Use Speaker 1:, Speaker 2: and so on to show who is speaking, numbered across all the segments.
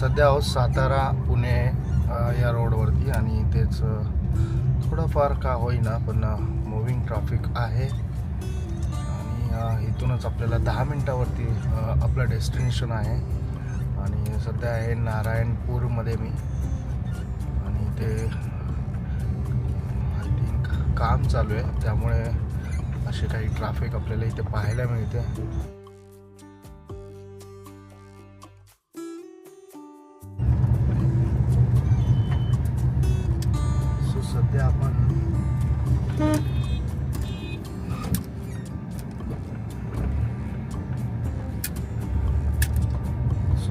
Speaker 1: सध्या आहोत सातारा पुणे या रोडवरती आणि तेच थोडंफार का होईना पण मूविंग ट्रॅफिक आहे आणि इथूनच आपल्याला 10 मिनटावरती आपलं डेस्टिनेशन आहे आणि सध्या आहे नारायणपूरमध्ये मी आणि ते आय थिंक काम चालू आहे त्यामुळे असे काही ट्रॅफिक आपल्याला इथे पाहायला मिळते.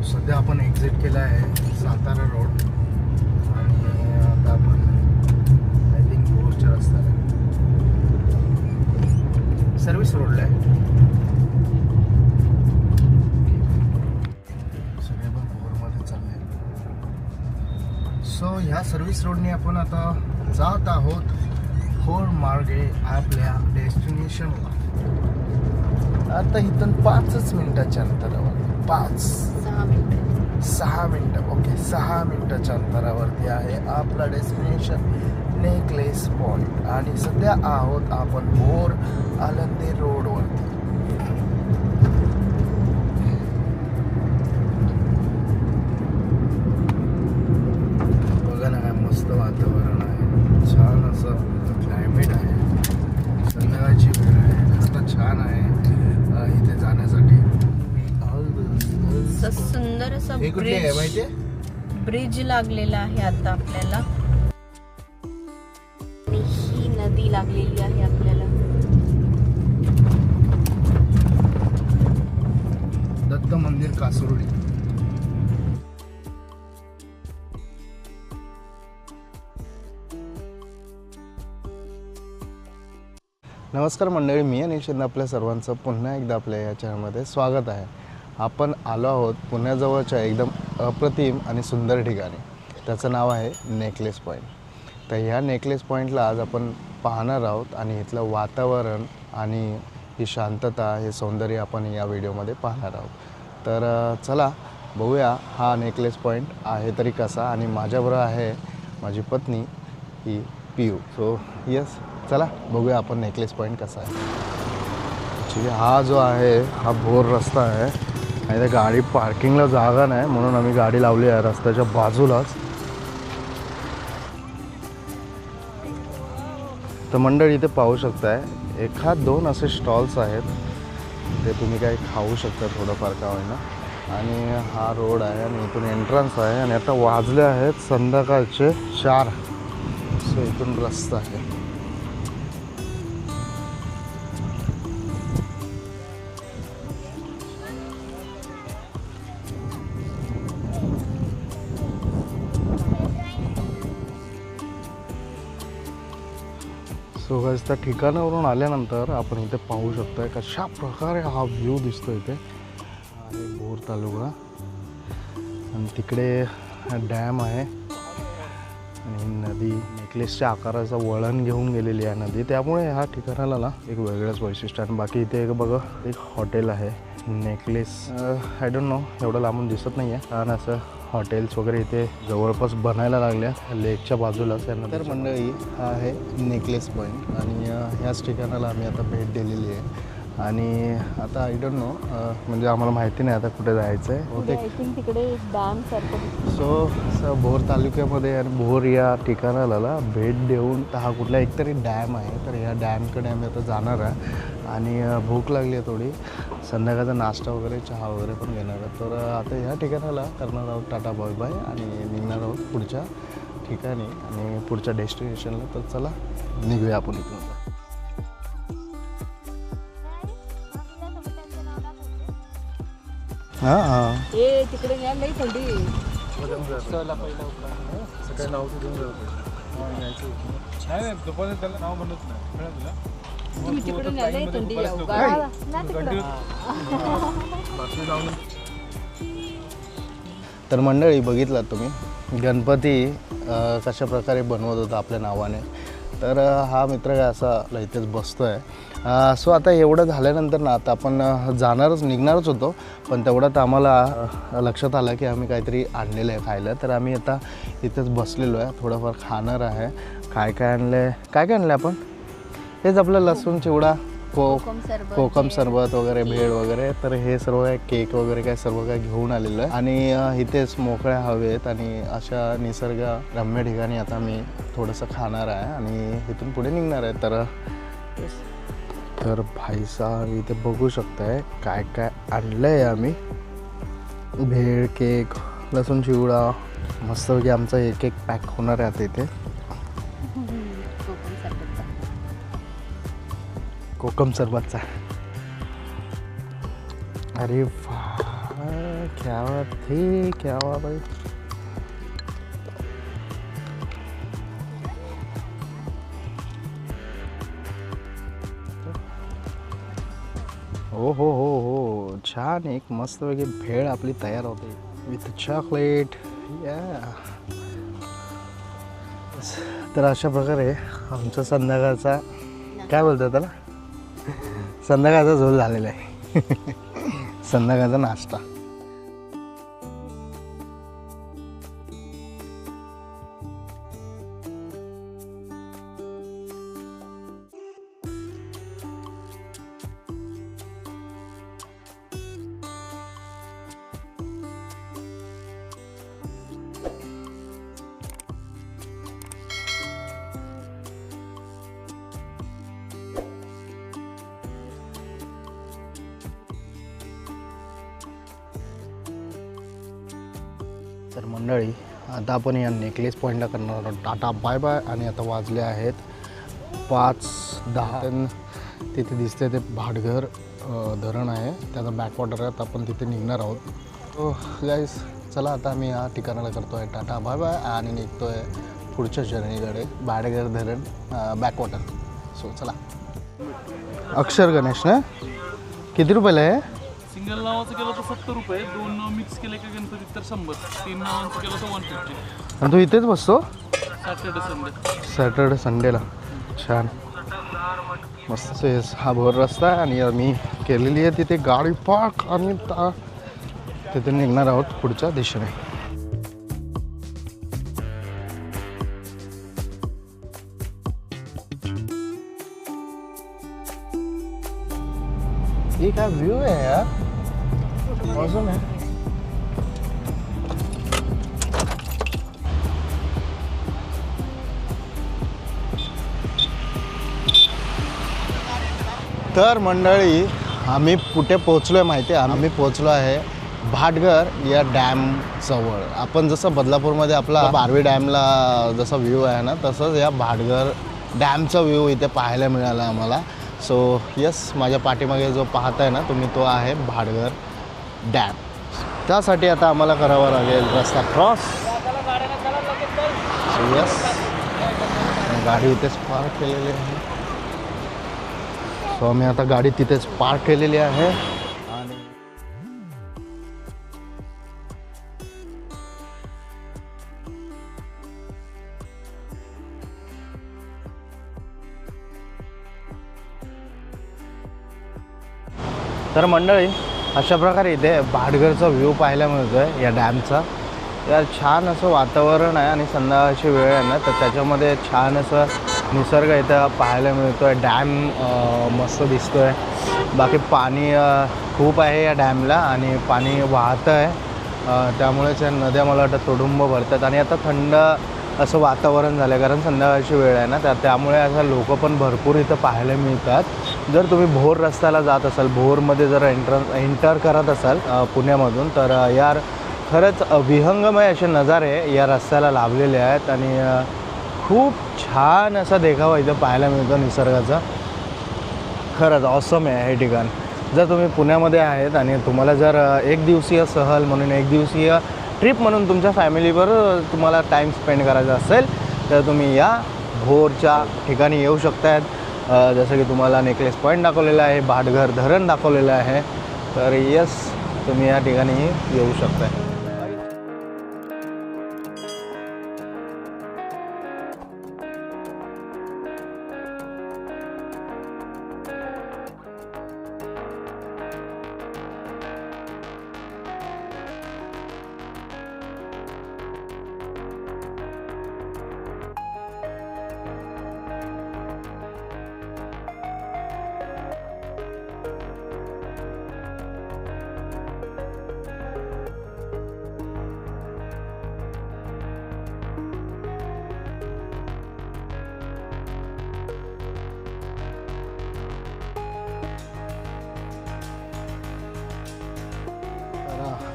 Speaker 1: सध्या आपण एक्झिट केला आहे सातारा रोड आणि आता आपण आय थिंक भोरच्या रस्त्याला सर्व्हिस रोडला आहे. सगळे पण भोरमध्ये चालले. सो ह्या सर्व्हिस रोडने आपण आता जात आहोत भोर मार्गे आपल्या डेस्टिनेशनला. आता इथून 5 मिनिटाच्या अंतरावर 6 मिनिटं ओके 6 मिनिटाच्या अंतरावरती आहे आपला डेस्टिनेशन नेकलेस पॉइंट आणि सध्या आहोत आपण भोर आळंदी रोडवरती. बघा ना काय मस्त वातावरण आहे, छान असं क्लायमेट आहे, संध्याकाळची वेळ आहे, रस्ता छान आहे इथे जाण्यासाठी.
Speaker 2: सुंदर असं ब्रिज लागलेला आहे आता आपल्याला आणि ही नदी लागलेली आहे आपल्याला.
Speaker 1: दत्त मंदिर कासरोली. नमस्कार मंडळी, मी अनिश आपल्या सर्वांचं पुन्हा एकदा आपल्या या चॅनलमध्ये स्वागत आहे. आपण आलो आहोत पुण्याजवळच्या एकदम अप्रतिम आणि सुंदर ठिकाणी, त्याचं नाव आहे नेकलेस पॉईंट. तर ह्या नेकलेस पॉईंटला आज आपण पाहणार आहोत आणि इथलं वातावरण आणि ही शांतता, हे सौंदर्य आपण या व्हिडिओमध्ये पाहणार आहोत. तर चला बघूया हा नेकलेस पॉईंट आहे तरी कसा. आणि माझ्याबरोबर आहे माझी पत्नी ही पियू. सो यस, चला बघूया आपण नेकलेस पॉईंट कसा आहे. ॲक्च्युली हा जो आहे हा भोर रस्ता आहे आणि त्या गाडी पार्किंगला जागा नाही म्हणून आम्ही गाडी लावली आहे रस्त्याच्या बाजूलाच. तर मंडळी इथे पाहू शकताय 1-2 असे स्टॉल्स आहेत, ते तुम्ही काही खाऊ शकता थोडंफार का होईना. आणि हा रोड आहे आणि इथून एंट्रन्स आहे आणि आता वाजले आहेत संध्याकाळचे 4. सो इथून रस्ता आहे. सो गाइस, त्या ठिकाणावरून आल्यानंतर आपण इथे पाहू शकतोय कशा प्रकारे हा व्ह्यू दिसतो. इथे आहे भोर तालुका आणि तिकडे डॅम आहे आणि नदी नेकलेसच्या आकाराचं वळण घेऊन गेलेली आहे नदी, त्यामुळे ह्या ठिकाणाला ना एक वेगळंच वैशिष्ट्य. आणि बाकी इथे एक बघा एक हॉटेल आहे नेकलेस. आय डोंट नो, एवढं लांबून दिसत नाही आहे, कारण असं हॉटेल्स वगैरे इथे जवळपास बनायला लागल्या लेकच्या बाजूलाच. त्यानंतर मंडळी हा आहे नेकलेस पॉईंट आणि ह्याच ठिकाणाला आम्ही आता भेट दिलेली आहे. आणि आता आय डोंट नो, म्हणजे आम्हाला माहिती नाही आता कुठे जायचं आहे.
Speaker 2: तिकडे डॅम सारखं.
Speaker 1: सो भोर तालुक्यामध्ये आणि भोर या ठिकाणाला भेट देऊन हा कुठला एकतरी डॅम आहे, तर ह्या डॅमकडे आम्ही आता जाणार आहे. आणि भूक लागली आहे थोडी, संध्याकाळचा नाश्ता वगैरे चहा वगैरे पण घेणार आहे. तर आता ह्या ठिकाणाला करणार आहोत टाटा बाय बाय आणि निघणार आहोत पुढच्या ठिकाणी आणि पुढच्या डेस्टिनेशनला. तर चला निघूया आपण इथून. हां हां
Speaker 2: तिकडे नाही थंडी
Speaker 1: सकाळी नाव घेऊन जाऊ
Speaker 3: दुपारी त्याला नाव म्हणत नाही.
Speaker 1: तर मंडळी बघितलात तुम्ही गणपती कशा प्रकारे बनवत होता आपल्या नावाने. तर हा मित्र काय असा इथेच बसतो आहे. सो आता एवढं झाल्यानंतर ना आता आपण निघणारच होतो, पण तेवढ्यात आम्हाला लक्षात आलं की आम्ही काहीतरी आणलेलं आहे खायला. तर आम्ही आता इथेच बसलेलो आहे, थोडंफार खाणार आहे. काय आणलं आपण? हेच आपलं लसूण चिवडा, कोकम सरबत वगैरे, भेळ वगैरे. तर हे सर्व काय केक वगैरे काय सर्व काय घेऊन आलेलं आहे. आणि इथेच मोकळ्या हवेत आणि अशा निसर्गरम्य ठिकाणी आता मी थोडंसं खाणार आहे आणि इथून पुढे निघणार आहे. तर भाईसाहब इथे बघू शकताय काय काय आणलं आहे आम्ही. भेळ, केक, लसूण चिवडा, मस्तपैकी आमचा एक पॅक होणार आहे आता इथे. कोकम सरबतचा. अरे वाह, क्या बात है, क्या बात है. हो छान. एक मस्तपैकी भेळ आपली तयार होते विथ चॉकलेट. या तर अशा प्रकारे आमचा संध्याकाळचा काय बोलतात त्याला, संध्याकाळचा झोल झालेला आहे. संध्याकाळचा नाश्ता. तर मंडळी, आता आपण या नेकलेस पॉईंटला करणार आहोत टाटा बाय बाय. आणि आता वाजले आहेत 5:10. तिथे दिसते ते भाटघर धरण आहे, त्याचा बॅकवॉटर आहे. आता आपण तिथे निघणार आहोत. तो गाईस चला, आता आम्ही या ठिकाणाला करतो आहे टाटा बाय बाय आणि निघतो आहे पुढच्या जर्नीकडे, भाटघर धरण बॅकवॉटर. सो चला. अक्षर गणेश ना, किती रुपयाला आहे?
Speaker 3: सिंगल नावाचं केलं तर 70 रुपये, 2 नाव मिक्स केले का गणपतीत तर 100, 3 नावांचं केलं तर 150.
Speaker 1: आणि तू इथेच बसतो
Speaker 3: सॅटर्डे
Speaker 1: संडेला? छान, मस्त. हा भोर रस्ता आहे आणि आम्ही केलेली आहे तिथे गाडी पार्क आणि तिथे निघणार आहोत पुढच्या दिशेने. ये क्या व्यू है यार, मौसम है. तर मंडळी, आम्ही कुठे पोचलो आहे माहिती आहे? आम्ही पोचलो आहे भाटघर या डॅम जवळ. आपण जसं बदलापूरमध्ये आपला बारवी डॅमला जसा व्ह्यू आहे ना, तसंच या भाटघर डॅमचा व्ह्यू इथे पाहायला मिळाला आम्हाला. सो यस, माझ्या पाठीमागे जो पाहताय ना तुम्ही, तो आहे भाटघर डॅम. त्यासाठी आता आम्हाला करावं लागेल रस्ता क्रॉस. सो यस, गाडी इथेच पार्क केलेली आहे. सो आम्ही आता गाडी तिथेच पार्क केलेली आहे. आणि तर मंडळी, अशा प्रकारे इथे भाटघरचा व्ह्यू पाहायला मिळतो आहे या डॅमचा. यार छान असं वातावरण आहे आणि संध्याकाळची वेळ आहे ना, तर त्याच्यामध्ये छान असं निसर्ग इथं पाहायला मिळतो आहे. डॅम मस्त दिसतो आहे. बाकी पाणी खूप आहे या डॅमला आणि पाणी वाहतं आहे, त्यामुळेच या नद्या मला वाटतं तुडुंब भरतात. आणि आता थंड असं वातावरण झालं आहे, कारण संध्याकाळची वेळ आहे ना, त्यामुळे असं लोक पण भरपूर इथं पाहायला मिळतात. जर तुम्ही भोर रस्त्याला जात असाल, भोरमध्ये जर एंटर करत असाल पुण्यामधून, तर यार खरंच विहंगमय असे नजारे या रस्त्याला लाभलेले आहेत आणि खूप छान असा देखावा इथं पाहायला मिळतो निसर्गाचा. खरंच ऑसम आहे हे ठिकाण. जर तुम्ही पुण्यामध्ये आहेत आणि तुम्हाला जर एक दिवसीय सहल म्हणून, एक दिवसीय ट्रिप म्हणून तुमच्या फॅमिलीबरोबर तुम्हाला टाईम स्पेंड करायचा असेल, तर तुम्ही या भोरच्या ठिकाणी येऊ शकतायत. जसं की तुम्हाला नेकलेस पॉईंट दाखवलेला आहे, भाटघर धरण दाखवलेलं आहे. तर यस, तुम्ही या ठिकाणी येऊ शकताय.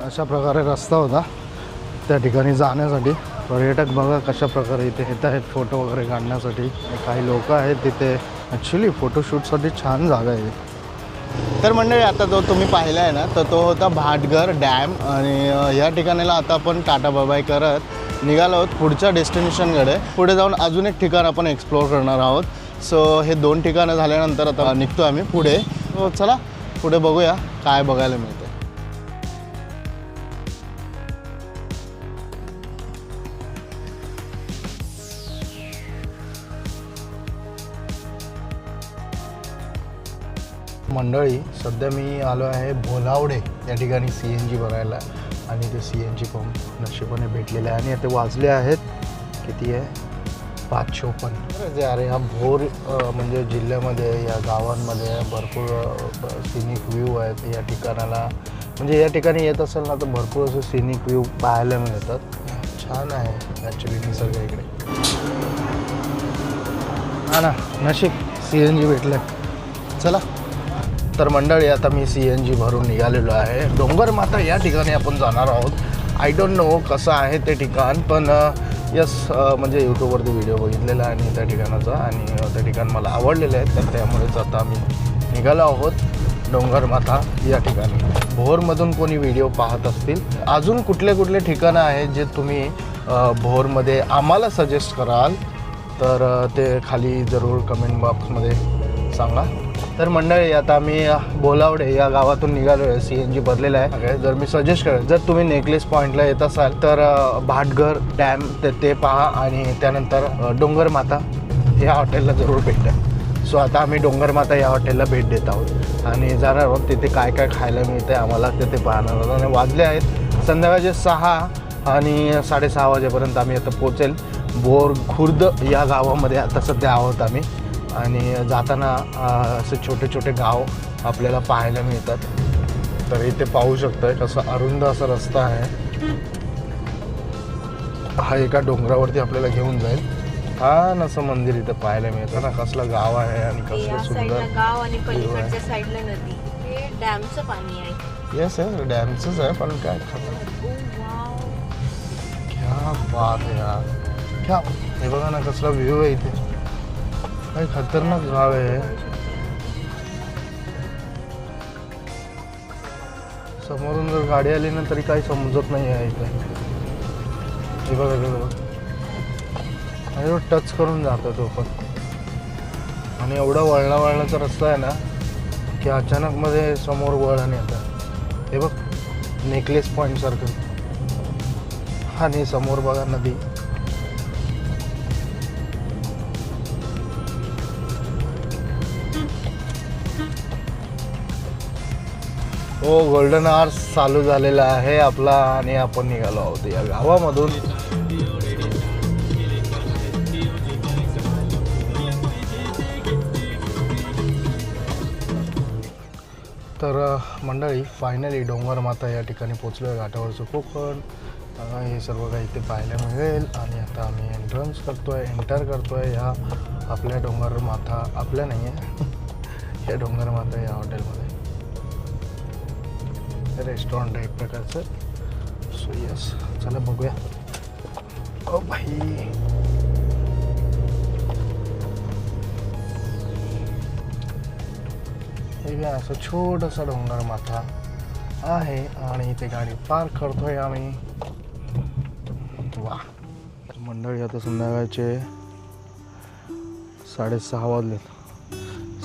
Speaker 1: अशा प्रकारे रस्ता होता त्या ठिकाणी जाण्यासाठी. पर्यटक बघा कशा प्रकारे इथे येत आहेत फोटो वगैरे काढण्यासाठी. काही लोक आहेत तिथे. ॲक्च्युली फोटोशूटसाठी छान जागा आहे. तर मंडळी आता जो तुम्ही पाहिला आहे ना तर तो होता भाटघर डॅम. आणि या ठिकाणाला आता आपण टाटा बाय करत निघालो आहोत पुढच्या डेस्टिनेशनकडे. पुढे जाऊन अजून एक ठिकाण आपण एक्सप्लोअर करणार आहोत. सो हे 2 ठिकाणं झाल्यानंतर आता निघतो आम्ही पुढे. तो चला पुढे बघूया काय बघायला मिळते. मंडळी सध्या मी आलो आहे भोलावडे या ठिकाणी CNG भरायला. आणि ते CNG पंप नशिबाने भेटलेले आहे. आणि ते वाजले आहेत किती आहे 5:54. अरे हा भोर म्हणजे जिल्ह्यामध्ये या गावांमध्ये भरपूर सिनिक व्ह्यू आहेत या ठिकाणाला. म्हणजे या ठिकाणी येत असेल ना तर भरपूर असे सिनिक व्ह्यू पाहायला मिळतात. छान आहे ॲक्च्युली निसर्ग इकडे. हा ना नशीब CNG भेटलं. चला तर मंडळी आता मी CNG भरून निघालेलो आहे. डोंगरमाथा या ठिकाणी आपण जाणार आहोत. आय डोंट नो कसं आहे ते ठिकाण पण यस म्हणजे यूट्यूबवरती व्हिडिओ बघितलेला आहे आणि त्या ठिकाणाचा. आणि ते ठिकाण मला आवडलेलं आहे तर त्यामुळेच आता आम्ही निघालो आहोत डोंगरमाथा या ठिकाणी. भोरमधून कोणी व्हिडिओ पाहत असतील अजून कुठले कुठले ठिकाणं आहेत जे तुम्ही भोरमध्ये आम्हाला सजेस्ट कराल तर ते खाली जरूर कमेंट बॉक्समध्ये सांगा. तर मंडळी आता आम्ही भोलावडे या गावातून निघालो आहे. CNG भरलेला आहे. जर मी सजेस्ट करेन जर तुम्ही नेकलेस पॉईंटला येत असाल तर भाटघर डॅम ते पहा आणि त्यानंतर डोंगरमाथा या हॉटेलला जरूर भेट द्या. सो आता आम्ही डोंगरमाथा या हॉटेलला भेट देत आहोत आणि जाणार आहोत. तिथे काय काय खायला मिळतं आम्हाला तिथे पाहणार आहोत. आणि वाजले आहेत संध्याकाळचे 6 आणि 6:30 वाजेपर्यंत आम्ही आता पोचेल बोर खुर्द या गावामध्ये आता सध्या आहोत आम्ही. आणि जाताना असे छोटे छोटे गाव आपल्याला पाहायला मिळतात. तर इथे पाहू शकतोय कसं अरुंद असा रस्ता आहे. हा एका डोंगरावरती आपल्याला घेऊन जाईल. छान असं मंदिर इथे पाहायला मिळतं ना. कसलं गाव आहे आणि कसलं सुंदर
Speaker 2: गाव आणि पलीकडच्या साईडला नदी. हे डॅमचं पाणी आहे.
Speaker 1: येस डॅमचंच आहे पण काय क्या बात आहे यार. क्या हे बघा ना कसला व्ह्यू आहे इथे. काय खतरनाक गाव आहे. समोरून जर गाडी आली ना तरी काही समजत नाही आहे इथे. हे बघा आणि टच करून जातो तो पण. आणि एवढा वळणाचा रस्ता आहे ना की अचानक मध्ये समोर वळण येतं. हे बघ नेकलेस पॉईंट सारखं. आणि समोर बघा नदी. हो गोल्डन आवर्स चालू झालेला आहे आपला आणि आपण निघालो आहोत या गावामधून. तर मंडळी फायनली डोंगरमाथा या ठिकाणी पोचलो आहे. घाटावरचं कोकण हे सर्व काही इथे पाहायला मिळेल. आणि आता आम्ही एंटर करतोय या आपल्या डोंगरमाथा आपल्या नाही आहे या डोंगरमाथा या हॉटेलमध्ये. रेस्टॉरंट आहे एक प्रकारचं. सो यस चला बघूया. ओ भाई हे काय असं छोटंसं डोंगरमाथा आहे आणि इथे गाडी पार्क करतोय आम्ही. वा मंडळी आता संध्याकाळचे 6:30 वाजलेत.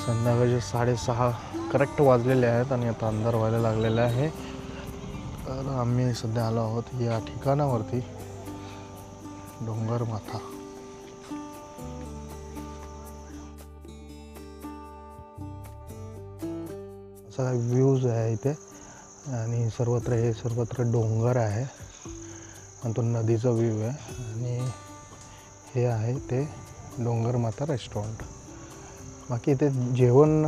Speaker 1: संध्याकाळचे 6:30 करेक्ट वाजलेले आहेत आणि आता अंधार व्हायला लागलेला आहे. तर आम्ही सध्या आलो आहोत या ठिकाणावरती डोंगरमाथा. असा व्ह्यूज आहे इथे आणि सर्वत्र डोंगर आहे आणि तो नदीचा व्ह्यू आहे. आणि हे आहे ते डोंगरमाथा रेस्टॉरंट. बाकी इथे जेवण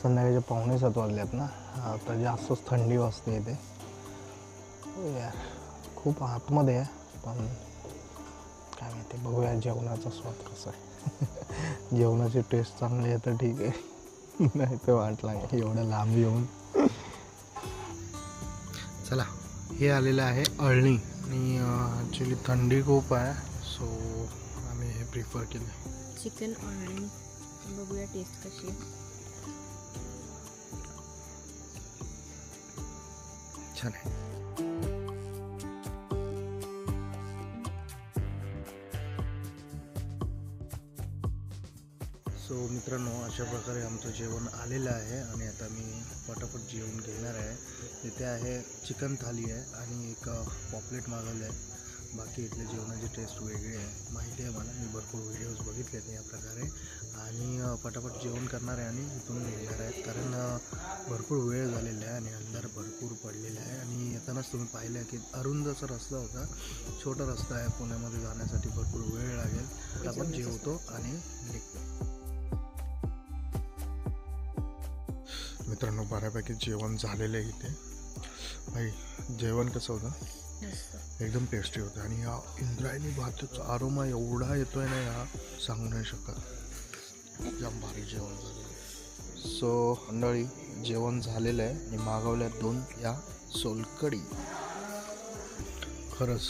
Speaker 1: संध्याकाळचे 6:45 वाजल्यात ना. आता जास्तच थंडी वाजते इथे यार. खूप आतमध्ये आहे पण काय माहिती बघूया जेवणाचा स्वाद कसा आहे. जेवणाची टेस्ट चांगली आहे तर ठीक आहे नाही तर वाट लागेल एवढं लांब येऊन. चला हे आलेलं आहे अळणी आणि ॲक्च्युली थंडी खूप आहे सो आम्ही हे प्रिफर केलं.
Speaker 2: चिकन ऑनलाईन बघूया टेस्ट कशी आहे.
Speaker 1: छान आहे. सो मित्रांनो, अशा प्रकारे आमचं जेवण आलेलं आहे आणि आता मी पटापट जेवण घेणार आहे. इथे आहे चिकन थाली आहे आणि एक पॉपलेट मागवलं आहे. बाकी इथल्या जेवणाची टेस्ट वेगळी आहे, माहिती आहे मला, मी भरपूर व्हिडिओज बघितले आहेत या प्रकारे. आणि पटापट जेवण करणार आहे आणि इथून निघणार आहेत, कारण भरपूर वेळ झालेला आहे आणि अंधार भरपूर पडलेला आहे. आणि येतानाच तुम्ही पाहिलं की अरुंद असा रस्ता होता, छोटा रस्ता आहे, पुण्यामध्ये जाण्यासाठी भरपूर वेळ लागेल. आपण जेवतो आणि निघतो. मित्रांनो, बऱ्यापैकी जेवण झालेलं आहे इथे. भाई जेवण कसं होतं? एकदम टेस्टी होतं. आणि या इंद्रायणी भाताचा आरोमा एवढा येतो आहे ना, या सांगू नाही शकत. एकदम भारी जेवण झालेलं. सो मंडळी, जेवण झालेलं आहे आणि मागवल्या 2 या सोलकडी. खरंच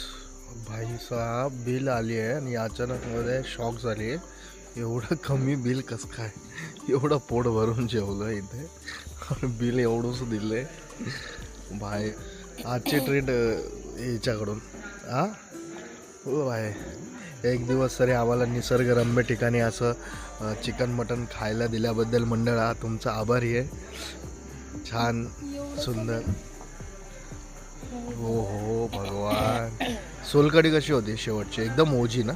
Speaker 1: भाई साहेब बिल आली आहे आणि अचानकमध्ये शॉक झाली आहे. एवढं कमी बिल कसं काय? एवढं पोट भरून जेवलं इथे आणि बिल एवढंच दिलं आहे. भाई आजची ट्रीट याच्याकडून हो भाई. एक दिवस तरी आम्हाला निसर्गरम्य ठिकाणी असं चिकन मटन खायला दिल्याबद्दल मंडळा तुमचा आभारी आहे. छान सुंदर. हो हो भगवान. सोलकडी कशी होती शेवटची? एकदम ओजी ना?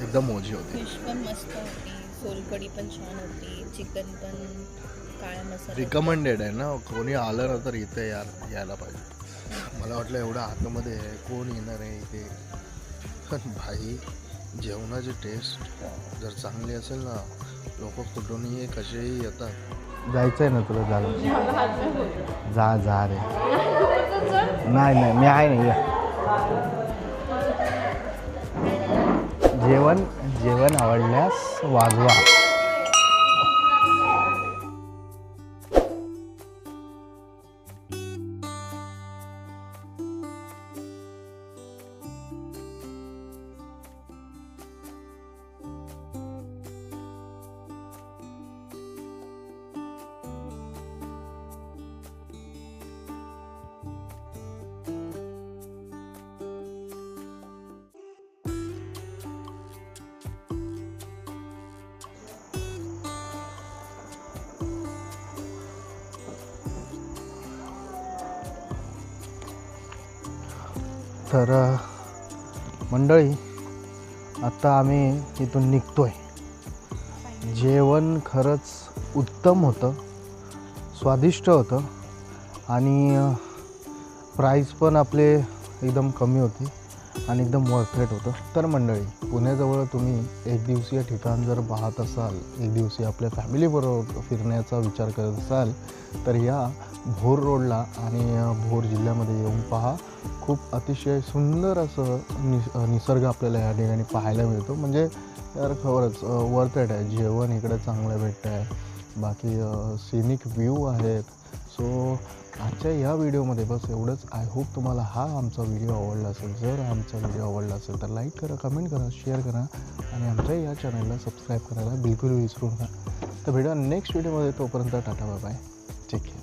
Speaker 1: एकदम ओजी होती.
Speaker 2: फिश पण मस्त होती, सोलकडी पण छान होती, चिकन पण काळा मसाला.
Speaker 1: रिकमेंडेड आहे ना, कोणी आलं ना तर इथे यायला पाहिजे. मला वाटलं एवढं आतमध्ये आहे, कोण येणार आहे इथे. पण भाई जेवणाची टेस्ट जर चांगली असेल ना, लोक कुठूनही कसेही येतात. जायचं आहे ना तुला? जा रे. नाही मी आहे नाही. जेवण आवडल्यास वाजवा. तर मंडळी, आता आम्ही इथून निघतोय. जेवण खरंच उत्तम होतं, स्वादिष्ट होतं आणि प्राईस पण आपले एकदम कमी होती आणि एकदम वर्थेट होतं. तर मंडळी, पुण्याजवळ तुम्ही एक दिवसीय ठिकाण जर पाहत असाल, एक दिवसीय आपल्या फॅमिलीबरोबर फिरण्याचा विचार करत असाल, तर या भोर रोडला आणि भोर जिल्ह्यामध्ये येऊन पहा. खूप अतिशय सुंदर असं निसर्ग आपल्याला या ठिकाणी पाहायला मिळतो. म्हणजे यार खरंच वर्थेट आहे. जेवण इकडे चांगलं भेटतं आहे, बाकी सिनिक व्ह्यू आहेत. सो आजच्या या व्हिडिओमध्ये बस एवढंच. आय होप तुम्हाला हा आमचा व्हिडिओ आवडला असेल. जर आमचा व्हिडिओ आवडला असेल तर लाईक करा, कमेंट करा, शेअर करा आणि आमच्या या चॅनलला सबस्क्राईब करायला बिलकुल विसरू नका. तर भेटूया नेक्स्ट व्हिडिओमध्ये. तोपर्यंत tata bye bye, take care.